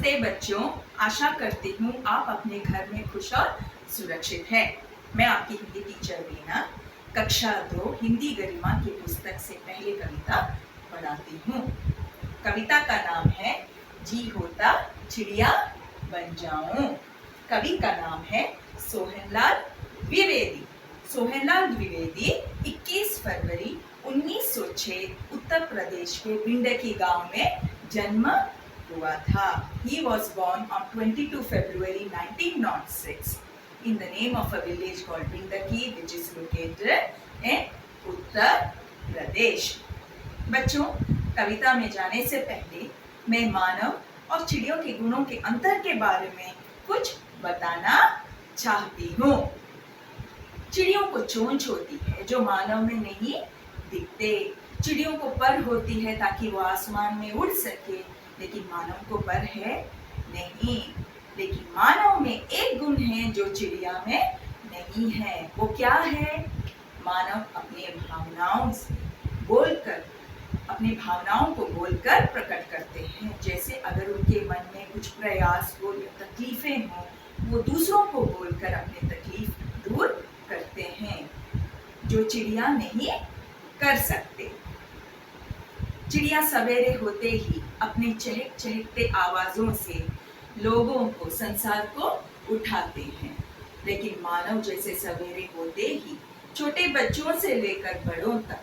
नमस्ते बच्चों, आशा करती हूँ आप अपने घर में खुश और सुरक्षित हैं। मैं आपकी हिंदी टीचर रीना कक्षा 2 हिंदी गरिमा की पुस्तक से पहली कविता पढ़ाती हूँ। कविता का नाम है जी होता चिड़िया बन जाऊं। कवि का नाम है सोहनलाल द्विवेदी। सोहनलाल द्विवेदी 21 फरवरी 1906 उत्तर प्रदेश के बिंडकी गांव में जन्म हुआ था। He was born on 22 February 1906 in the name of a village called Bindaki, which is located in Uttar Pradesh. बच्चों, कविता में जाने से पहले मैं मानव और चिड़ियों के गुणों के अंतर के बारे में कुछ बताना चाहती हूँ। चिड़ियों को चोंच होती है जो मानव में नहीं दिखते। चिड़ियों को पर होती है ताकि वो आसमान में उड़ सके, लेकिन मानव को पर है नहीं। लेकिन मानव में एक गुण है जो चिड़िया में नहीं है। वो क्या है? मानव अपनी भावनाओं को बोलकर प्रकट करते हैं। जैसे अगर उनके मन में कुछ प्रयास हो या तकलीफें हो, वो दूसरों को बोलकर अपनी तकलीफ दूर करते हैं, जो चिड़िया नहीं कर सकते। चिड़िया सवेरे होते ही अपने चहक चहकते आवाजों से लोगों को, संसार को उठाते हैं। लेकिन मानव जैसे सवेरे होते ही छोटे बच्चों से लेकर बड़ों तक,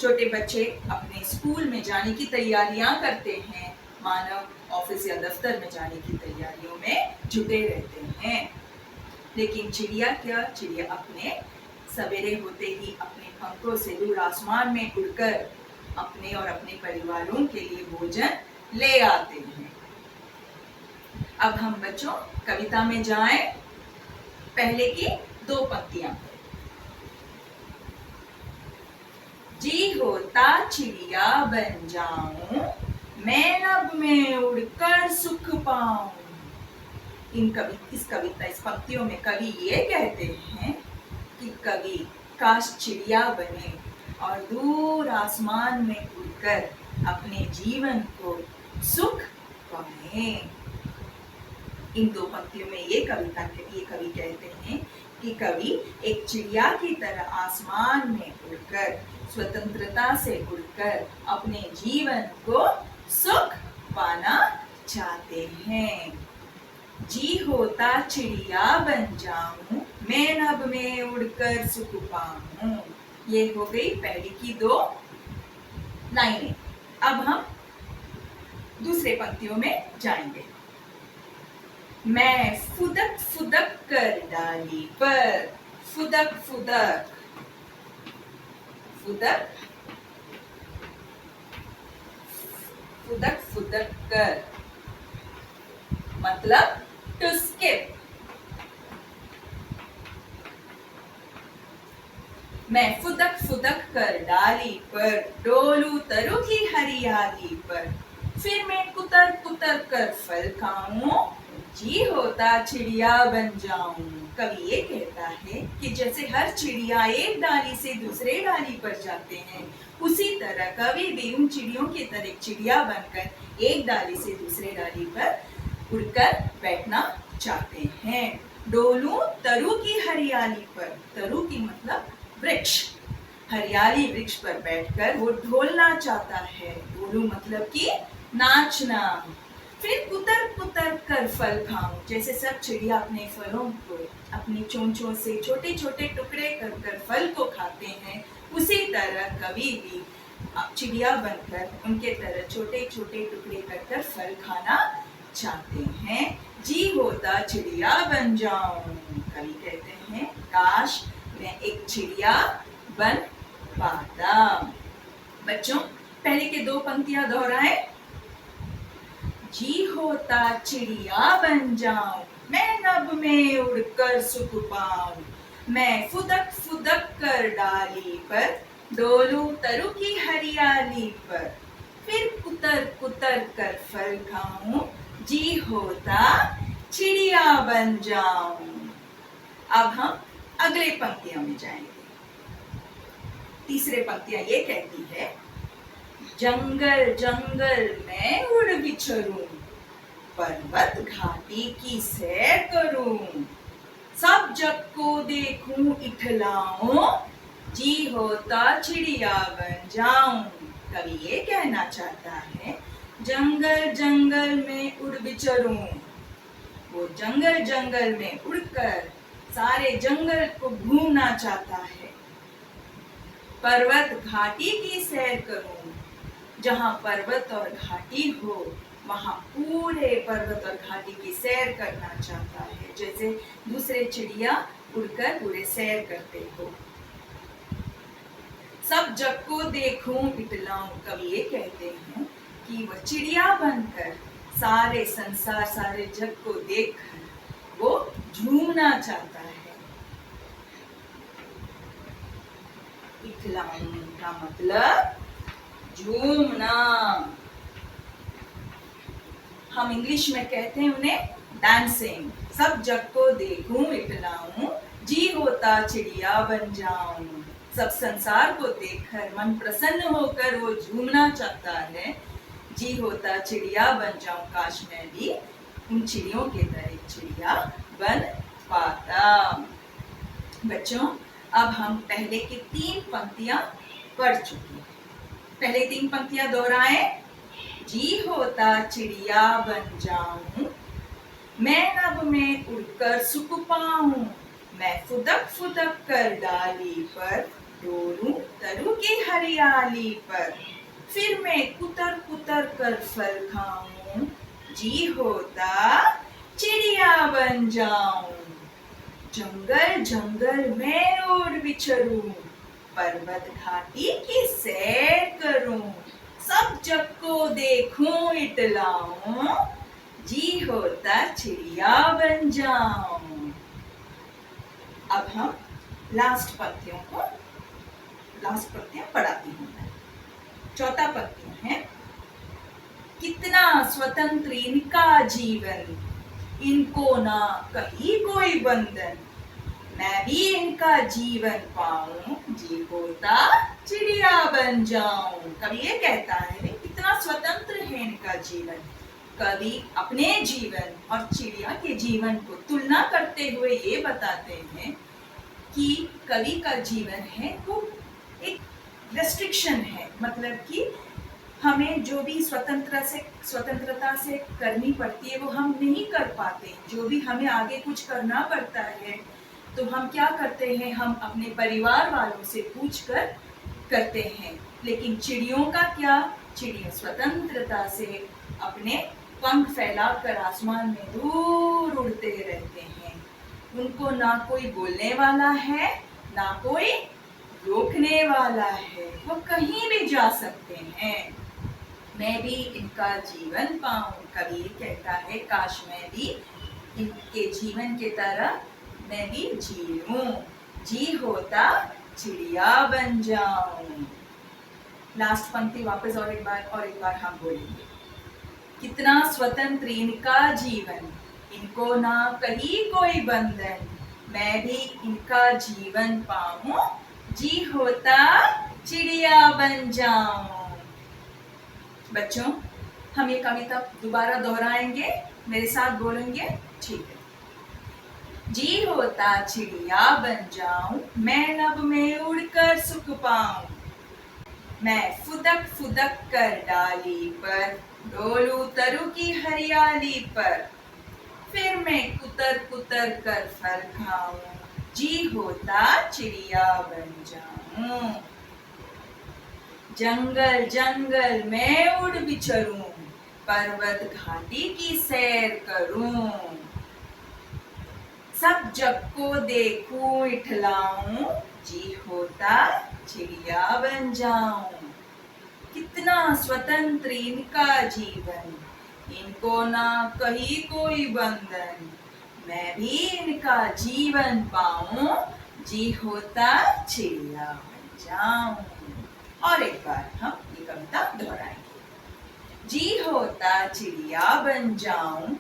छोटे बच्चे अपने स्कूल में जाने की तैयारियां करते हैं, मानव ऑफिस या दफ्तर में जाने की तैयारियों में जुटे रहते हैं। लेकिन चिड़िया क्या? चिड़िया अपने सवेरे होते ही अपने पंखों से दूर आसमान में उड़कर अपने और अपने परिवारों के लिए भोजन ले आते हैं। अब हम बच्चों कविता में जाएं। पहले की 2 पंक्तियां। जी होता चिड़िया बन जाऊं, मैं नभ में उड़कर सुख पाऊं। इस पंक्तियों में कवि ये कहते हैं कि कवि काश चिड़िया बने और दूर आसमान में उड़कर अपने जीवन को सुख पाए। इन 2 पंक्तियों में ये कवि कहते हैं कि कवि एक चिड़िया की तरह आसमान में उड़कर, स्वतंत्रता से उड़कर अपने जीवन को सुख पाना चाहते हैं। जी होता चिड़िया बन जाऊं, मैं नभ में उड़कर सुख पाऊं। ये हो गई पहली की 2 लाइनें। अब हम दूसरे पंक्तियों में जाएंगे। मैं फुदक फुदक कर डाली पर, फुदक फुदक, फुदक फुदक फुदक कर मतलब टू स्किप। मैं फुदक फुदक कर डाली पर, डोलू तरु की हरियाली पर, फिर मैं कुतर कुतर कर फल खाऊं, जी होता चिड़िया बन जाऊं। कवि ये कहता है कि जैसे हर चिड़िया एक डाली से दूसरे डाली पर जाते हैं, उसी तरह कवि भी उन चिड़ियों की तरह चिड़िया बनकर एक डाली से दूसरे डाली पर उड़कर बैठना चाहते हैं। डोलू तरु की हरियाली पर, तरु की मतलब वृक्ष, हरियाली वृक्ष पर बैठकर वो ढोलना चाहता है। डोलू मतलब कि नाचना। फिर कुतर कुतर कर फल खाऊं, जैसे सब चिड़िया अपने फलों को अपनी चोंचों से छोटे छोटे टुकड़े कर कर फल को खाते हैं, उसी तरह कवि भी चिड़िया बनकर उनके तरह छोटे छोटे टुकड़े कर कर फल खाना चाहते हैं। जी होता चिड़िया बन जाऊं। कवि कहते हैं काश मैं एक चिड़िया बन पाता। बच्चों, पहले के 2 पंक्तियां दोहराएं। जी होता चिड़िया बन जाऊं, मैं नभ में उड़कर सुख पाऊं, मैं फुदक फुदक कर डाली पर, डोलू तरु की हरियाली पर, फिर कुतर कुतर कर फल खाऊं, जी होता चिड़िया बन जाऊं। अब हम अगले पंक्तियों में जाएंगे। तीसरे पंक्तियां ये कहती है, जंगल जंगल में उड़ विचरूं, पर्वत घाटी की सैर करूं, सब जग को देखूं इठलाऊं, जी होता चिड़िया बन जाऊं। कवि ये कहना चाहता है जंगल जंगल में उड़ विचरूं, वो जंगल जंगल में उड़कर सारे जंगल को घूमना चाहता है। पर्वत घाटी की सैर करूं, जहां पर्वत और घाटी हो वहां पूरे पर्वत और घाटी की सैर करना चाहता है, जैसे दूसरे चिड़िया उड़कर पूरे सैर करते हो। सब जग को देखूं इटलाऊं, कवि ये कहते हैं कि वह चिड़िया बनकर सारे संसार सारे जग को देखकर वो झूमना चाहता है। इटलाऊं का मतलब झूमना। हम इंग्लिश में कहते हैं उन्हें डांसिंग। सब जग को देखूं इटलाऊं, जी होता चिड़िया बन जाऊं। सब संसार को देखकर मन प्रसन्न होकर वो झूमना चाहता है। जी होता चिड़िया बन जाऊं, काश मैं भी उन चिड़ियों के तरह एक चिड़िया बन पाता। बच्चों, अब हम पहले की 3 पंक्तियां पढ़ चुके हैं। पहले 3 पंक्तियां दोहराएं। जी होता चिड़िया बन जाऊं, मैं नभ में उड़कर सुख पाऊं, मैं फुदक फुदक कर डाली पर डोलूं तरु की हरियाली पर, फिर मैं कुतर कुतर कर फल खाऊं, जी होता चिड़िया बन जाऊं। जंगल जंगल में उड़ विचरूं, पर्वत घाटी की सैर करूं, सब जग को देखूं इटलाऊं, जी होता चिड़िया बन जाऊं। अब हम लास्ट पंक्तियां पढ़ाती हूँ। चौथा पंक्तियां है, कितना स्वतंत्र इनका जीवन, इनको ना कहीं कोई बंधन, मैं भी इनका जीवन पाऊं, जी होता चिड़िया बन जाऊं। कवि ये कहता है कितना स्वतंत्र है इनका जीवन। कवि अपने जीवन और चिड़िया के जीवन को तुलना करते हुए ये बताते हैं कि कवि का जीवन है वो एक रेस्ट्रिक्शन है, मतलब कि हमें जो भी स्वतंत्रता से करनी पड़ती है वो हम नहीं कर पाते। जो भी हमें आगे कुछ करना पड़ता है तो हम क्या करते हैं, हम अपने परिवार वालों से पूछकर करते हैं। लेकिन चिड़ियों का क्या, चिड़िया स्वतंत्रता से अपने पंख फैलाकर आसमान में दूर उड़ते रहते हैं। उनको ना कोई बोलने वाला है ना कोई रोकने वाला है, वो कहीं भी जा सकते हैं। मैं भी इनका जीवन पाऊं, कवि कहता है काश मैं भी इनके जीवन के तरह मैं भी जी लूं, जी होता चिड़िया बन जाऊं। लास्ट पंक्ति वापस और एक बार हम बोलेंगे। कितना स्वतंत्र इनका जीवन, इनको ना कहीं कोई बंधन, मैं भी इनका जीवन पाऊं, जी होता चिड़िया बन जाऊं। बच्चों, हम ये कविता दोबारा दोहराएंगे, मेरे साथ बोलेंगे, ठीक है। जी होता चिड़िया बन जाऊं, मैं नभ में उड़कर सुख पाऊं, मैं फुदक फुदक कर डाली पर डोलूं तरु की हरियाली पर, फिर मैं कुतर कुतर कर फल खाऊं, जी होता चिड़िया बन जाऊं। जंगल जंगल में उड़ विचरूं, पर्वत घाटी की सैर करूं, सब जग को देखूं इठलाऊं, जी होता चिड़िया बन जाऊं। कितना स्वतंत्र इनका जीवन, इनको ना कहीं कोई बंधन, मैं भी इनका जीवन पाऊं, जी होता चिड़िया बन जाऊं। और एक बार हम ये कविता दोहराएंगे। जी होता चिड़िया बन जाऊं,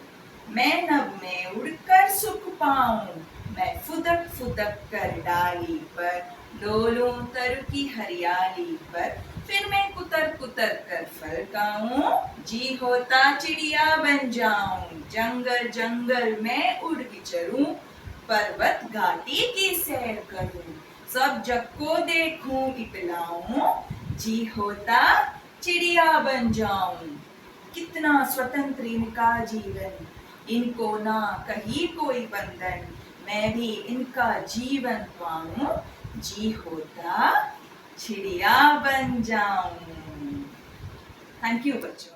मैं नभ में उड़कर सुख पाऊं, मैं फुदक फुदक कर डाली पर डोलूं तरु की हरियाली पर फिर मैं कुतर कुतर कर फल खाऊं जी होता चिड़िया बन जाऊं जंगल जंगल में उड़ विचरूं पर्वत घाटी की सैर करूं सब जग को देखूं इतलाऊं जी होता चिड़िया बन जाऊं कितना स्वतंत्र इनका जीवन इनको ना कहीं कोई बंधन मैं भी इनका जीवन पाऊं जी होता चिड़िया बन जाऊं। थैंक यू बच्चों।